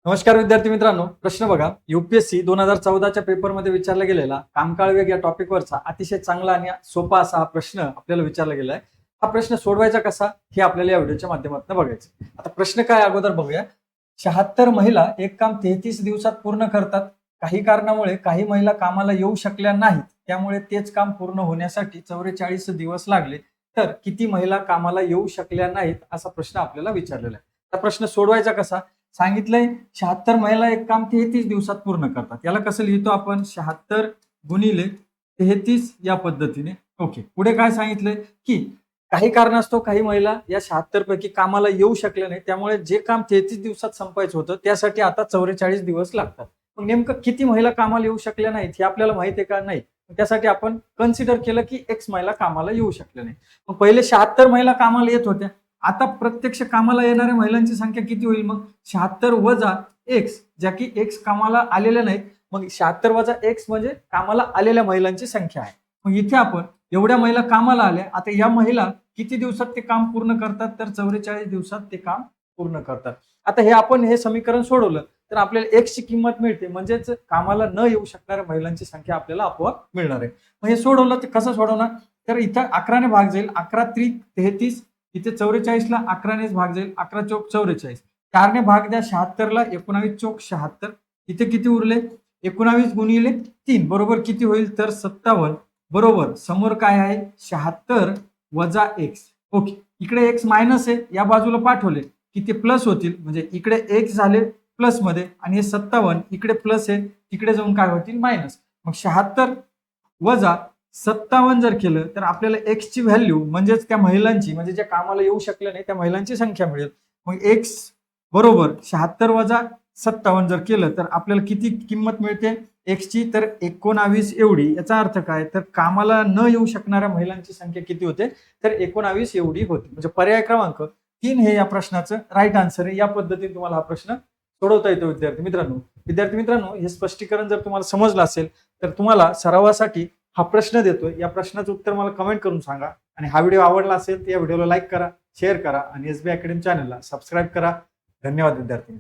नमस्कार विद्यार्थी मित्रांनो, प्रश्न बघा. UPSC 2014च्या पेपरमध्ये विचारला गेलेला कामकाळ वेग या टॉपिकवरचा अतिशय चांगला आणि सोपा असा हा प्रश्न आपल्याला विचारला गेला आहे. हा प्रश्न सोडवायचा कसा हे आपल्याला या व्हिडिओच्या माध्यमातून बघायचं. आता प्रश्न काय अगोदर बघूया. 76 महिला एक काम 33 दिवसात पूर्ण करतात. काही कारणामुळे काही महिला कामाला येऊ शकल्या नाहीत, त्यामुळे तेच काम पूर्ण होण्यासाठी 44 दिवस लागले. तर किती महिला कामाला येऊ शकल्या नाहीत असा प्रश्न आपल्याला विचारलेला आहे. हा प्रश्न सोडवायचा कसा सांगितलंय. 76 महिला एक काम 33 दिवसात पूर्ण करतात. याला कसं लिहितो आपण? 76 गुणिले 33 या पद्धतीने. ओके, पुढे काय सांगितलंय की काही कारणास्तव काही महिला या 76 पैकी कामाला येऊ शकल्या नाही, त्यामुळे जे काम 33 दिवसात संपायचं होतं त्यासाठी आता 44 दिवस लागतात. मग नेमकं किती महिला कामाला येऊ शकल्या नाहीत हे आपल्याला माहिती आहे का? नाही. त्यासाठी आपण कन्सिडर केलं की एक्स महिला कामाला येऊ शकल्या नाही. मग पहिले 76 महिला कामाला येत होत्या. आता प्रत्यक्ष कामाला येणाऱ्या महिलांची संख्या किती होईल? मग 76 वजा एक्स, ज्या की एक्स कामाला आलेल्या नाहीत. मग 76 वजा एक्स म्हणजे कामाला आलेल्या महिलांची संख्या आहे. मग इथे आपण एवढ्या महिला कामाला आल्या. आता या महिला किती दिवसात ते काम पूर्ण करतात? तर 44 दिवसात ते काम पूर्ण करतात. आता हे समीकरण सोडवलं तर आपल्याला एक्स ची किंमत मिळते, म्हणजेच कामाला न येऊ शकणाऱ्या महिलांची संख्या आपल्याला आपोआप मिळणार आहे. मग हे सोडवलं तर कसं सोडवणार? तर इथं 11 ने भाग जाईल. 11 त्रिक 33. इथे 44 ला 11 नेच भाग जाईल. 11 चौक 44. 4 ने भाग द्या 76 ला. 19 चौक 76. इथे किती उरले? 19 गुणिले 3 बरोबर किती होईल? तर 57 बरोबर. समोर काय आहे? 76 वजा एक्स. ओके, इकडे एक्स मायनस आहे, या बाजूला पाठवले की ते प्लस होतील, म्हणजे इकडे एक्स झाले प्लस मध्ये आणि हे 57 इकडे प्लस आहे, तिकडे जाऊन काय होतील? मायनस. मग 76 वजा 57 जर केलं तर आपल्याला एक्स ची व्हॅल्यू म्हणजेच त्या महिलांची, म्हणजे ज्या कामाला येऊ शकल्या नाही त्या महिलांची संख्या मिळेल. मग एक्स बरोबर 76 वजा 57 जर केलं तर आपल्याला किती किंमत मिळते एक्स ची? तर 19 एवढी. याचा अर्थ काय? तर कामाला न येऊ शकणाऱ्या महिलांची संख्या किती होते? तर 19 एवढी होती. म्हणजे पर्याय क्रमांक 3 हे या प्रश्नाचं राईट आन्सर आहे. या पद्धतीने तुम्हाला हा प्रश्न सोडवता येतो विद्यार्थी मित्रांनो, हे स्पष्टीकरण जर तुम्हाला समजलं असेल तर तुम्हाला सरावासाठी हा प्रश्न देतोय. या प्रश्नाचं उत्तर मला कमेंट करून सांगा. आणि हा व्हिडिओ आवडला असेल तर या व्हिडिओला लाईक करा, शेअर करा आणि SB अकॅडमी चॅनलला सबस्क्राईब करा. धन्यवाद विद्यार्थी.